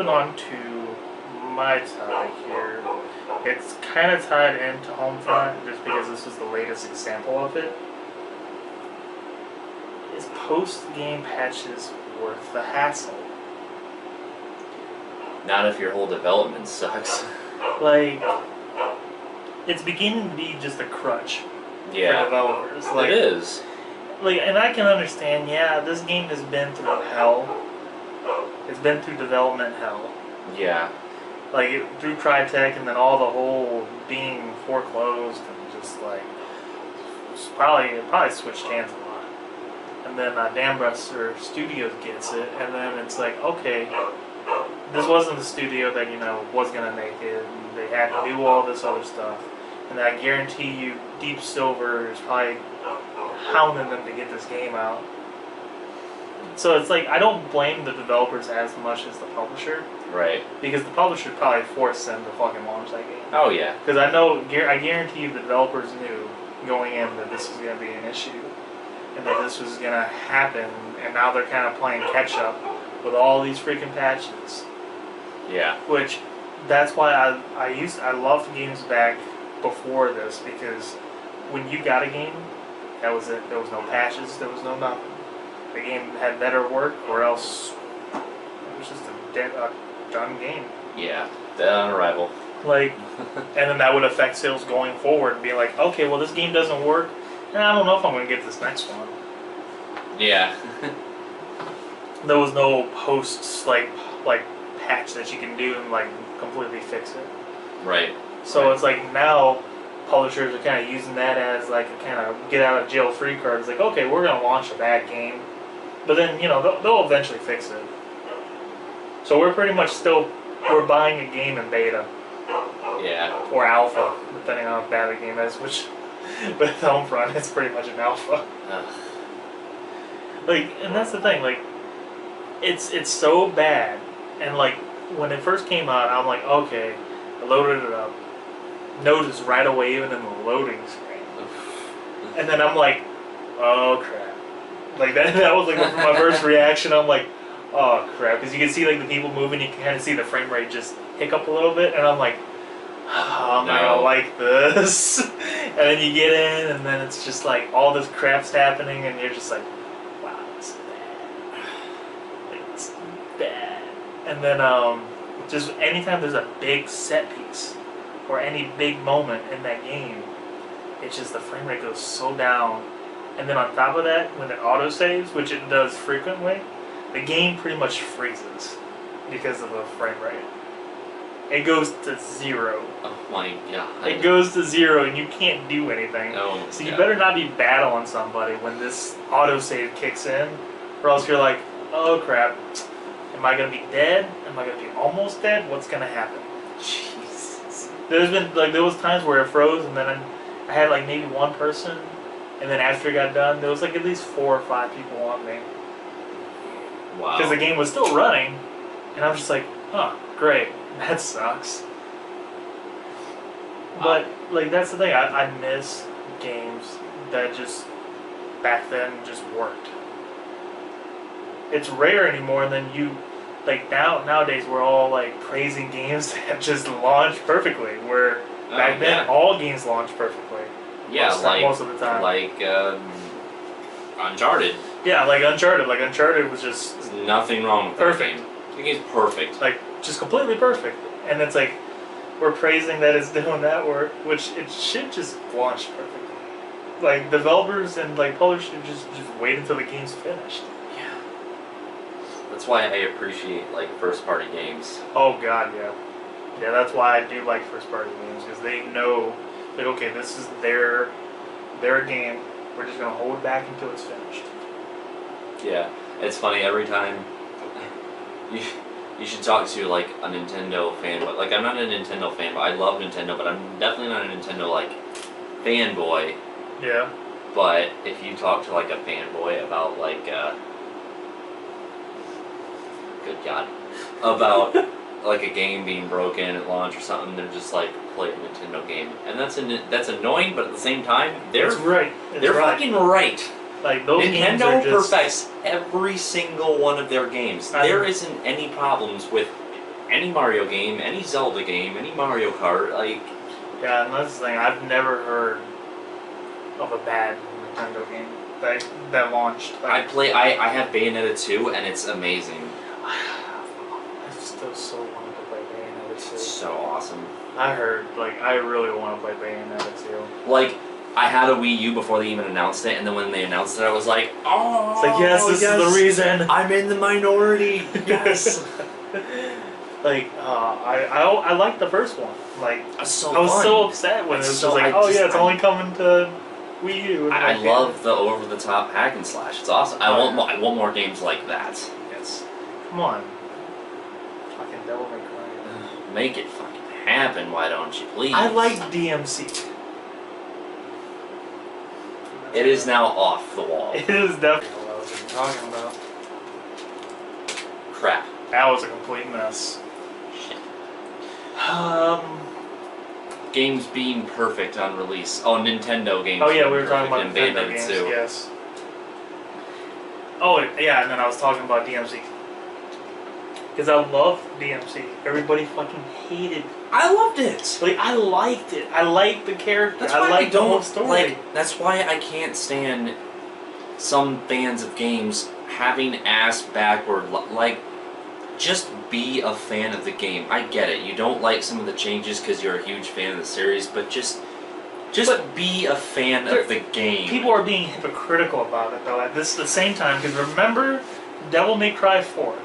moving on to my topic here. It's kind of tied into Homefront just because this is the latest example of it. Is post-game patches worth the hassle? Not if your whole development sucks. Like, it's beginning to be just a crutch for developers. Like, it is. Like, and I can understand, yeah, this game has been through hell. It's been through development hell. Yeah. Like, through Crytek and then all the whole being foreclosed and just like, it probably switched hands a lot. And then Dambuster Studios gets it, and then it's like, okay, this wasn't the studio that, was going to make it. And they had to do all this other stuff. And I guarantee you, Deep Silver is probably hounding them to get this game out. So it's like, I don't blame the developers as much as the publisher. Right. Because the publisher probably forced them to fucking launch that game. Oh, yeah. Because I guarantee you the developers knew going in that this was going to be an issue. And that this was going to happen. And now they're kind of playing catch up with all these freaking patches. Yeah. Which, that's why I loved games back before this. Because when you got a game, that was it. There was no patches. There was no nothing. The game had better work, or else it was just a done game. Yeah, dead on arrival. Like, and then that would affect sales going forward. Be like, okay, well this game doesn't work, and I don't know if I'm going to get this next one. Yeah. There was no posts like patch that you can do and like completely fix it. Right. So it's like now publishers are kind of using that as like a kind of get out of jail free card. It's like, okay, we're going to launch a bad game. But then, they'll eventually fix it. So we're pretty much we're buying a game in beta. Yeah. Or alpha, depending on how bad the game is, which, but at Homefront, it's pretty much an alpha. Like, and that's the thing, like, it's so bad. And like, when it first came out, I'm like, okay, I loaded it up. Noticed right away, even in the loading screen. And then I'm like, oh crap. Like that was like my first reaction. I'm like, oh crap, because you can see like the people moving, you can kind of see the frame rate just hiccup a little bit, and I'm like, oh, I'm not gonna like this. And then you get in, and then it's just like all this crap's happening, and you're just like, wow, this is bad. Like, it's bad. And then just anytime there's a big set piece or any big moment in that game, it's just the frame rate goes so down. And then on top of that, when it autosaves, which it does frequently, the game pretty much freezes because of the frame rate. It goes to 0. Oh my god. It goes to 0 and you can't do anything. Oh, so you better not be battling somebody when this autosave kicks in, or else you're like, oh crap, am I going to be dead? Am I going to be almost dead? What's going to happen? Jesus. There was times where it froze, and then I had like maybe one person. And then after it got done, there was like at least 4 or 5 people on me. Wow. Because the game was still running, and I was just like, oh, great, that sucks. Wow. But, like, that's the thing, I miss games that just, back then, just worked. It's rare anymore, and then like, nowadays we're all, like, praising games that just launch perfectly, where back then, all games launched perfectly. Yeah, most of the time. Like Uncharted. Yeah, like Uncharted. Like Uncharted was just... There's nothing wrong with perfect. that game. The game's perfect. Like, just completely perfect. And it's like, we're praising that it's doing that work, which it should just launch perfectly. Like, developers and like publishers just wait until the game's finished. Yeah. That's why I appreciate like first-party games. Oh god, yeah. Yeah, that's why I do like first-party games, because they know... Like, okay, this is their game. We're just gonna hold it back until it's finished. Yeah, it's funny every time. You should talk to like a Nintendo fanboy. Like, I'm not a Nintendo fan, but I love Nintendo, but I'm definitely not a Nintendo like fanboy. Yeah. But if you talk to like a fanboy about like, good God, about like a game being broken at launch or something, they're just like, play a Nintendo game, and that's annoying, but at the same time, they're fucking right. Like, those games are Nintendo perfects every single one of their games. There isn't any problems with any Mario game, any Zelda game, any Mario Kart, like... Yeah, and that's the thing. I've never heard of a bad Nintendo game that launched. I have Bayonetta 2, and it's amazing. I still so wanted to play Bayonetta 2. It's so awesome. I heard, like, I really want to play Bayonetta 2. Like, I had a Wii U before they even announced it, and then when they announced it, I was like, oh, it's like, yes, this is the reason. I'm in the minority. Yes. Like, I liked the first one. Like, I was so upset when it was so, just like, it's only coming to Wii U. I love the over-the-top hack and slash. It's awesome. I want more games like that. Yes. Come on. Fucking Devil May Cry. Make it fucking happen, why don't you, please? I like DMC. It is now off the wall. It is definitely what I was talking about. Crap. That was a complete mess. Shit. Games being perfect on release. Oh, Nintendo games. Oh yeah, we being were talking about perfect, Nintendo and games. Bayonetta 2. Yes. Oh yeah, and then I was talking about DMC. Because I loved DMC. Everybody fucking hated. I loved it. Like, I liked it. I liked the character. That's why I liked the whole story. Like, that's why I can't stand some fans of games having ass backward. Like, just be a fan of the game. I get it. You don't like some of the changes because you're a huge fan of the series, but just be a fan of the game. People are being hypocritical about it though at the same time. Because remember, Devil May Cry 4.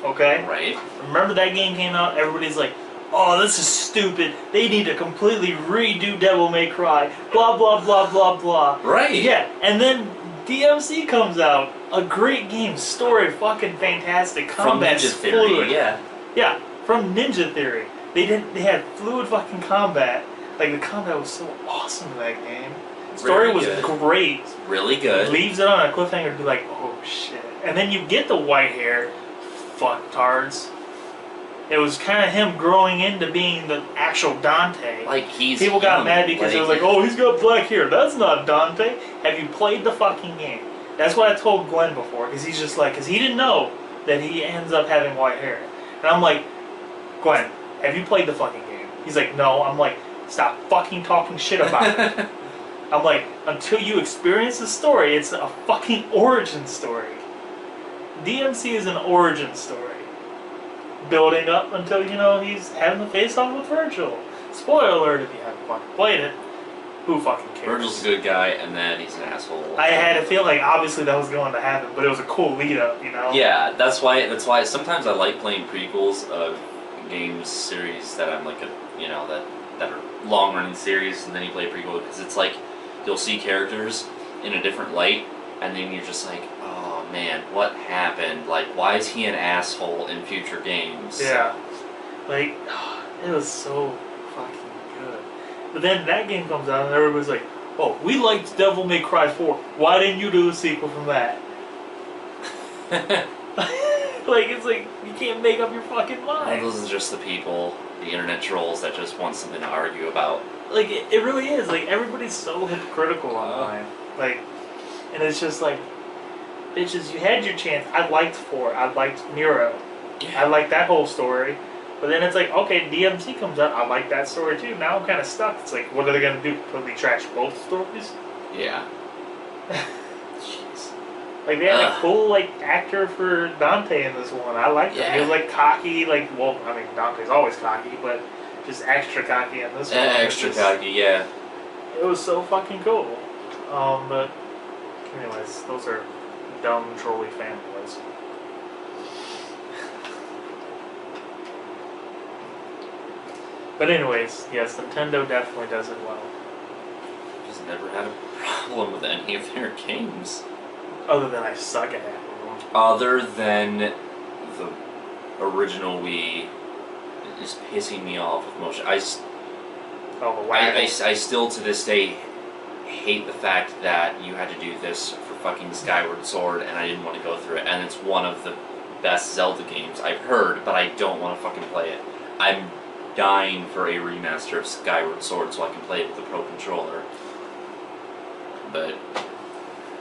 Okay? Right. Remember that game came out, everybody's like, oh, this is stupid. They need to completely redo Devil May Cry. Blah, blah, blah, blah, blah. Right. Yeah, and then DMC comes out. A great game. Story fucking fantastic. Combat from Ninja Theory, fluid. yeah. Yeah, from Ninja Theory. They had fluid fucking combat. Like, the combat was so awesome in that game. Story Really was good. great. Really good. Leaves it on a cliffhanger to be like, oh shit. And then you get the white hair. Fucktards. It was kind of him growing into being the actual Dante. Like, he's People got young. mad because it was like, oh, he's got black hair. That's not Dante. Have you played the fucking game? That's what I told Glenn before, because he's just like, because he didn't know that he ends up having white hair. And I'm like, Glenn, have you played the fucking game? He's like, no. I'm like, stop fucking talking shit about it. I'm like, until you experience the story, it's a fucking origin story. DMC is an origin story. Building up until, he's having the face-off with Virgil. Spoiler alert if you haven't fucking played it. Who fucking cares? Virgil's a good guy, and then he's an asshole. I had to feel like obviously that was going to happen, but it was a cool lead-up, Yeah, that's why sometimes I like playing prequels of games series that I'm like that are long-running series, and then you play a prequel because it's like you'll see characters in a different light, and then you're just like, oh man, what happened? Like, why is he an asshole in future games? Yeah. Like, it was so fucking good. But then that game comes out and everybody's like, oh, we liked Devil May Cry 4. Why didn't you do a sequel from that? Like, it's like, you can't make up your fucking mind. Well, those are just the people, the internet trolls that just want something to argue about. Like, it really is. Like, everybody's so hypocritical online. Like, and it's just like, bitches, you had your chance. I liked 4. I liked Nero. Yeah. I liked that whole story. But then it's like, okay, DMC comes out. I like that story too. Now I'm kind of stuck. It's like, what are they going to do? Completely trash both stories? Yeah. Jeez. Like, they had a cool, actor for Dante in this one. I liked him. He was, cocky. Dante's always cocky, but just extra cocky in this one. Extra cocky, yeah. It was so fucking cool. But, anyways, those are dumb, trolly fanboys. But anyways, yes, Nintendo definitely does it well. Just never had a problem with any of their games. Other than I suck at half of them. Other than the original Wii is pissing me off with motion. I still to this day hate the fact that you had to do this for fucking Skyward Sword and I didn't want to go through it. And it's one of the best Zelda games I've heard, but I don't want to fucking play it. I'm dying for a remaster of Skyward Sword so I can play it with a Pro Controller. But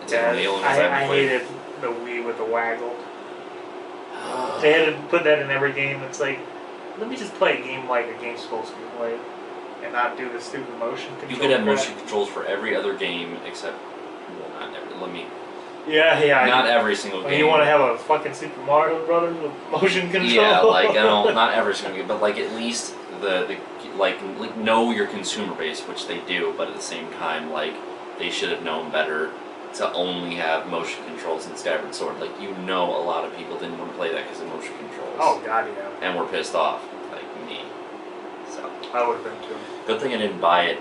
it's one of the only ones I hated the Wii with the waggle. They had to put that in every game. It's like, let me just play a game like a game's supposed to be played, and not do the stupid motion control. You could have crap. motion controls for every other game except, well, not every. Let me. Yeah. Not every single game. You want to have a fucking Super Mario Brothers with motion control? Yeah, like I don't. Not every single game, but like at least the like know your consumer base, which they do, but at the same time, like they should have known better to only have motion controls in Skyward Sword. Like a lot of people didn't want to play that because of motion controls. Oh god, yeah. And were pissed off, like me. So I would have been too. good thing I didn't buy it